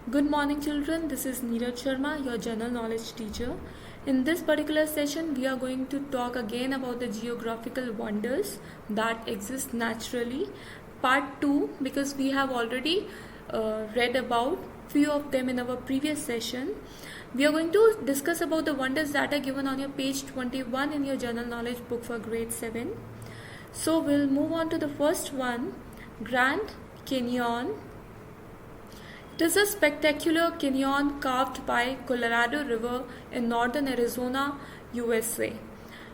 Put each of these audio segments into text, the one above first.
Good morning, children. This is Neeraj Sharma, your general knowledge teacher. In this particular session, we are going to talk again about the geographical wonders that exist naturally. Part 2, because we have already read about few of them in our previous session. We are going to discuss about the wonders that are given on your page 21 in your general knowledge book for grade 7. So we'll move on to the first one, Grand Canyon. It is a spectacular canyon carved by Colorado River in northern Arizona, USA.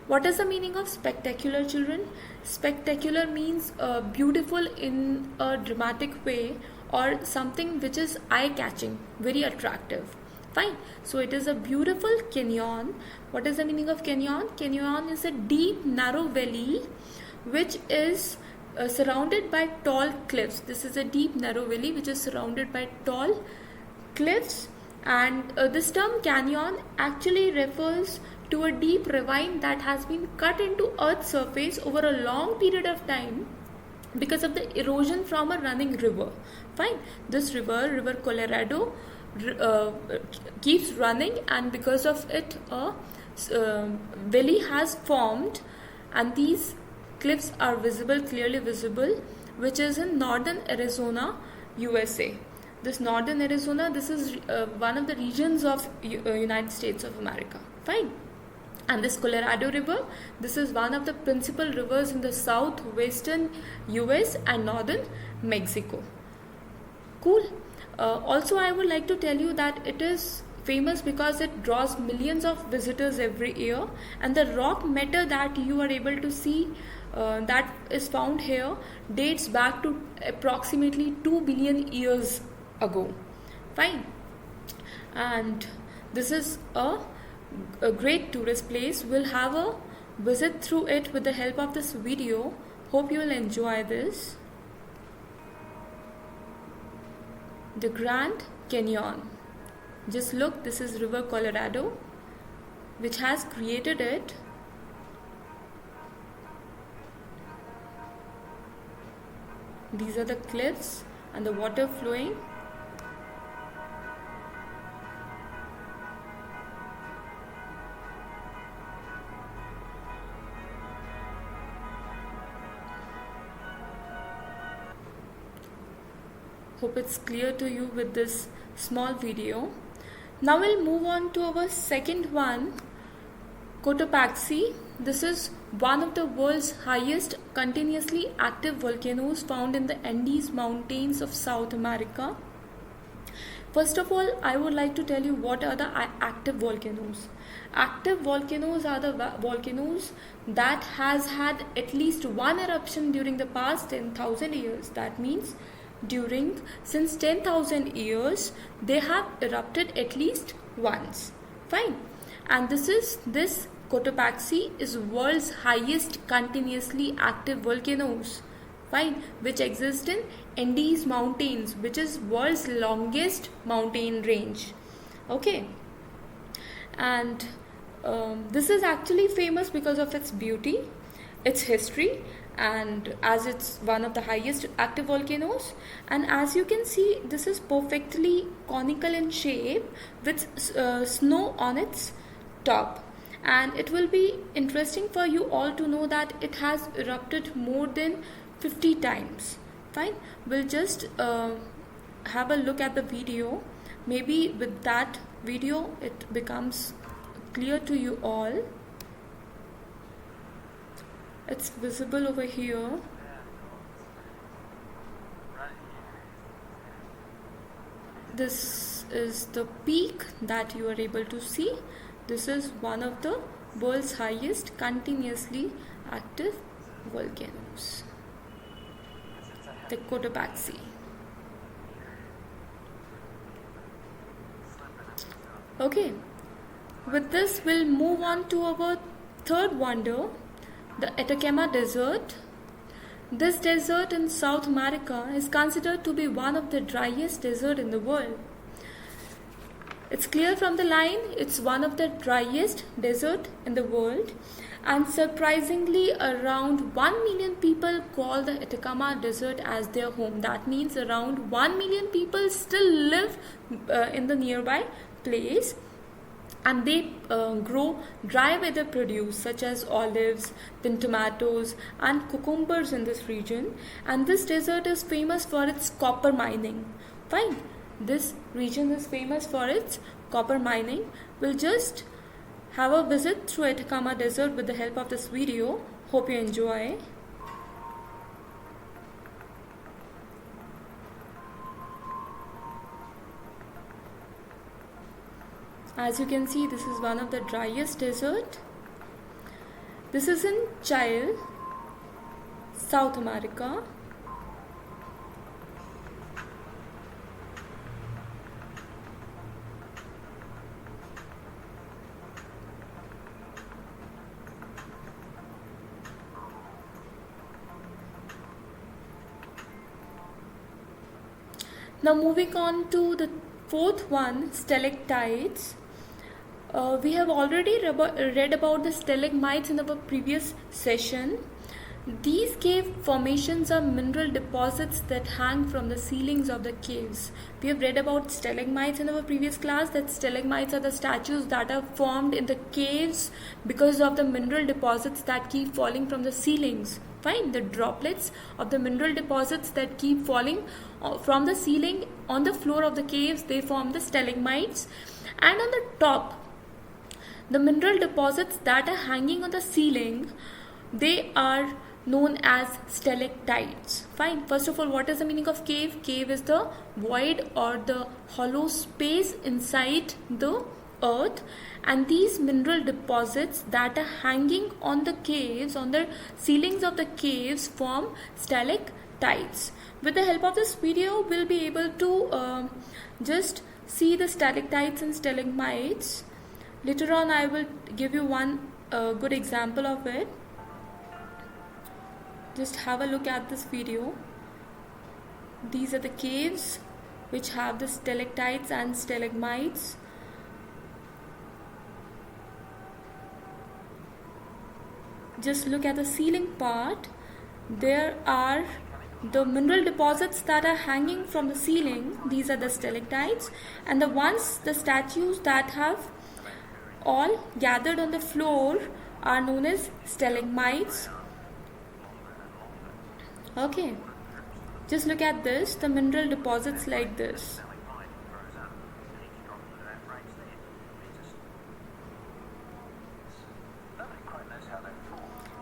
What is the meaning of spectacular, children? Spectacular means beautiful in a dramatic way or something which is eye-catching, very attractive. Fine. So it is a beautiful canyon. What is the meaning of canyon? Canyon is a deep, narrow valley which is surrounded by tall cliffs. This is a deep narrow valley which is surrounded by tall cliffs, and this term canyon actually refers to a deep ravine that has been cut into earth's surface over a long period of time because of the erosion from a running river. Fine. This river Colorado, keeps running, and because of it a valley has formed, and these cliffs are clearly visible, which is in northern Arizona, USA. This northern Arizona, this is one of the regions of United States of America. Fine. And this Colorado River, this is one of the principal rivers in the southwestern US and northern Mexico. Cool. Also, I would like to tell you that it is famous because it draws millions of visitors every year, and the rock matter that you are able to see that is found here dates back to approximately 2 billion years ago. Fine. And this is a great tourist place. We'll have a visit through it with the help of this video. Hope you will enjoy this. The Grand Canyon. Just look, this is River Colorado, which has created it. These are the cliffs and the water flowing. Hope it's clear to you with this small video. Now we'll move on to our second one, Cotopaxi. This is one of the world's highest continuously active volcanoes found in the Andes Mountains of South America. First of all, I would like to tell you what are the active volcanoes. Active volcanoes are the volcanoes that has had at least one eruption during the past 10,000 years. That means since 10,000 years they have erupted at least once. Fine. And this Cotopaxi is world's highest continuously active volcanoes. Fine. Which exist in Andes Mountains, which is world's longest mountain range. Okay. And this is actually famous because of its beauty, its history, and as it's one of the highest active volcanoes. And as you can see, this is perfectly conical in shape with snow on its top. And it will be interesting for you all to know that it has erupted more than 50 times. Fine. We'll just have a look at the video. Maybe with that video it becomes clear to you all. It's visible over here. This is the peak that you are able to see. This is one of the world's highest continuously active volcanoes, the Cotopaxi. Okay, with this we'll move on to our third wonder, the Atacama Desert. This desert in South America is considered to be one of the driest deserts in the world. It's clear from the line. It's one of the driest desert in the world, and surprisingly around 1 million people call the Atacama Desert as their home. That means around 1 million people still live in the nearby place, and they grow dry weather produce such as olives, then tomatoes and cucumbers in this region. And this desert is famous for its copper mining. Fine, this region is famous for its copper mining. We'll just have a visit through Atacama Desert with the help of this video. Hope you enjoy. As you can see, this is one of the driest desert. This is in Chile, South America. Now moving on to the fourth one, stalactites. We have already read about the stalagmites in our previous session. These cave formations are mineral deposits that hang from the ceilings of the caves. We have read about stalagmites in our previous class, that stalagmites are the statues that are formed in the caves because of the mineral deposits that keep falling from the ceilings. Fine, the droplets of the mineral deposits that keep falling from the ceiling on the floor of the caves, they form the stalagmites. And on the top, the mineral deposits that are hanging on the ceiling, they are known as stalactites. Fine. First of all, what is the meaning of cave? Cave is the void or the hollow space inside the earth, and these mineral deposits that are hanging on the caves, on the ceilings of the caves, form stalactites. With the help of this video, we'll be able to just see the stalactites and stalagmites. Later on, I will give you one good example of it. Just have a look at this video. These are the caves which have the stalactites and stalagmites. Just look at the ceiling part. There are the mineral deposits that are hanging from the ceiling. These are the stalactites, and the statues that have all gathered on the floor are known as stalagmites. Okay, just look at this, the mineral deposits like this.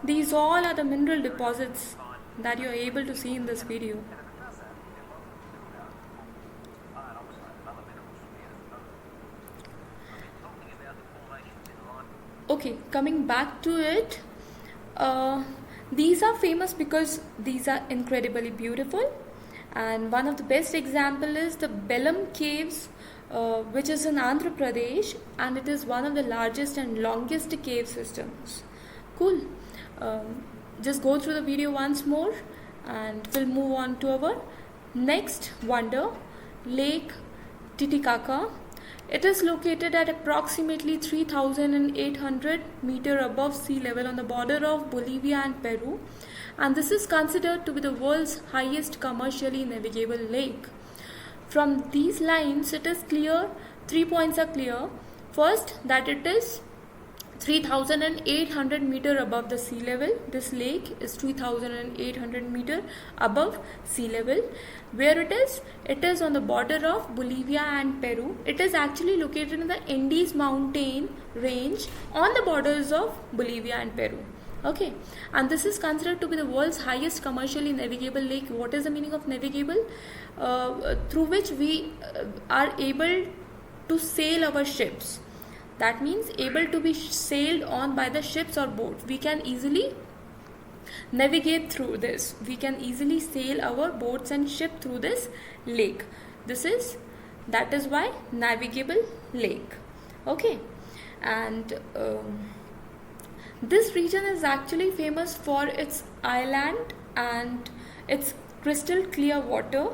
These all are the mineral deposits that you are able to see in this video. Okay, coming back to it, these are famous because these are incredibly beautiful, and one of the best example is the Belum Caves, which is in Andhra Pradesh, and it is one of the largest and longest cave systems. Cool. Just go through the video once more, and we'll move on to our next wonder, Lake Titicaca. It is located at approximately 3,800 meters above sea level on the border of Bolivia and Peru, and this is considered to be the world's highest commercially navigable lake. From these lines, it is clear, 3 points are clear. First, that it is 3,800 meters above the sea level. This lake is 3,800 meters above sea level. Where it is? It is on the border of Bolivia and Peru. It is actually located in the Andes mountain range on the borders of Bolivia and Peru. Okay, and this is considered to be the world's highest commercially navigable lake. What is the meaning of navigable? Through which we are able to sail our ships. That means able to be sailed on by the ships or boats. We can easily navigate through this. We can easily sail our boats and ship through this lake. That is why navigable lake. Okay, and this region is actually famous for its island and its crystal clear water,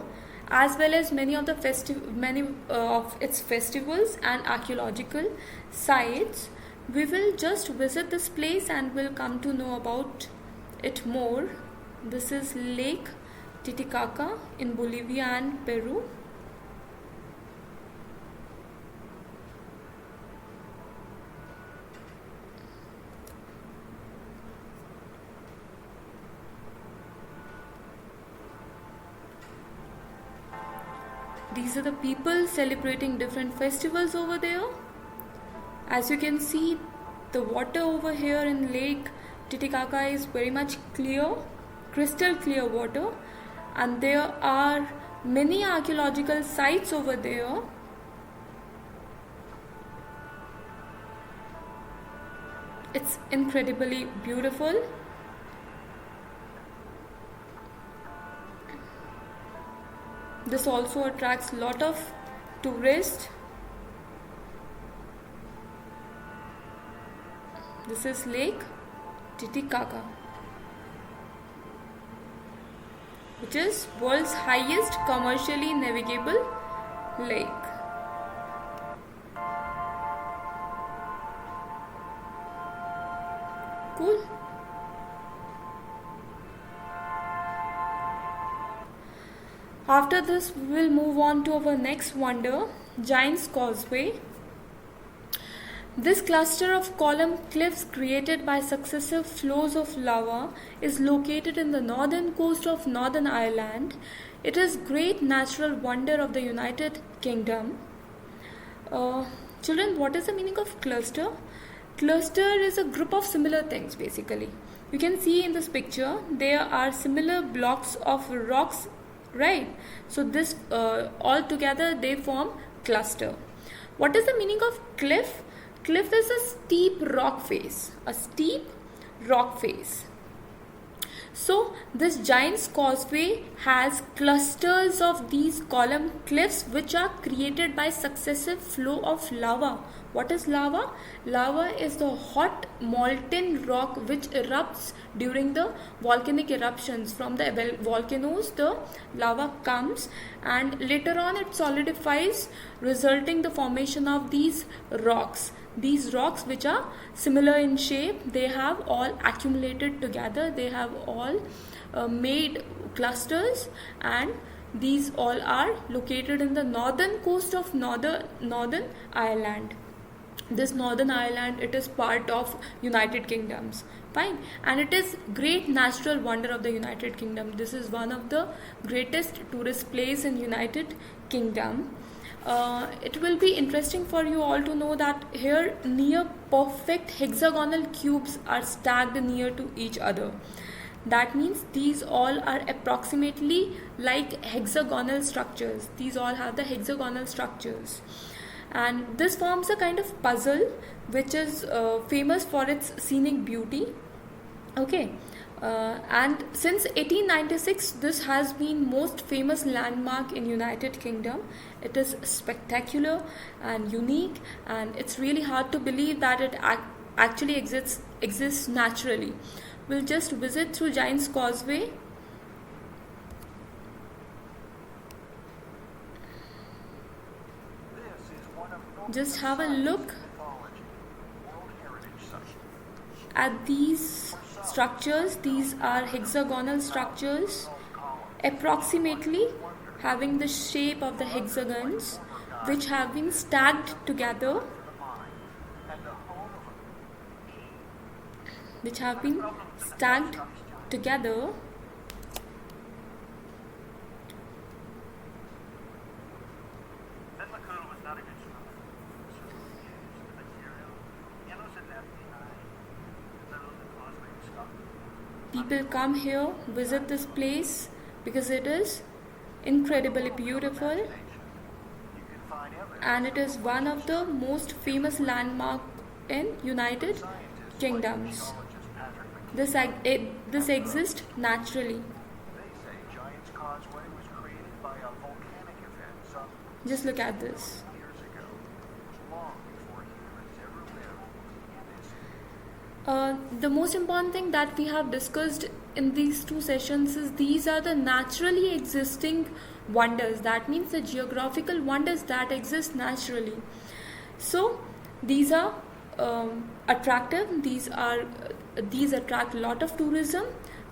as well as many of its festivals and archaeological sites. We will just visit this place and will come to know about it more. This is Lake Titicaca in Bolivia and Peru. These are the people celebrating different festivals over there. As you can see, the water over here in Lake Titicaca is very much clear, crystal clear water, and there are many archaeological sites over there. It's incredibly beautiful. This also attracts a lot of tourists. This is Lake Titicaca, which is world's highest commercially navigable lake. Cool. After this, we will move on to our next wonder, Giant's Causeway. This cluster of column cliffs created by successive flows of lava is located in the northern coast of Northern Ireland. It is great natural wonder of the United Kingdom. Children, what is the meaning of cluster? Cluster is a group of similar things basically. You can see in this picture there are similar blocks of rocks, right? So this all together they form cluster. What is the meaning of cliff? Cliff is a steep rock face, a steep rock face. So this Giant's Causeway has clusters of these column cliffs which are created by successive flow of lava. What is lava? Lava is the hot molten rock which erupts during the volcanic eruptions. From the volcanoes the lava comes and later on it solidifies, resulting the formation of these rocks. These rocks which are similar in shape, they have all accumulated together, they have all made clusters, and these all are located in the northern coast of Northern Ireland. This Northern Ireland, it is part of United Kingdoms, fine, and it is great natural wonder of the United Kingdom. This is one of the greatest tourist place in United Kingdom. It will be interesting for you all to know that here near perfect hexagonal cubes are stacked near to each other. That means these all are approximately like hexagonal structures. These all have the hexagonal structures. And this forms a kind of puzzle which is famous for its scenic beauty. Okay. And since 1896 this has been most famous landmark in United Kingdom. It is spectacular and unique, and it's really hard to believe that it actually exists naturally. We'll just visit through Giant's Causeway. Just have a look at these structures. These are hexagonal structures, approximately having the shape of the hexagons, which have been stacked together, People come here, visit this place because it is incredibly beautiful, and it is one of the most famous landmark in United Kingdoms. This exists naturally. Just look at this. The most important thing that we have discussed in these two sessions is these are the naturally existing wonders, that means the geographical wonders that exist naturally. So these are attractive, these attract a lot of tourism.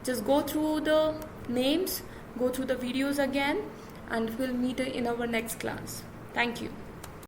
Just go through the names, go through the videos again, and we'll meet in our next class. Thank you.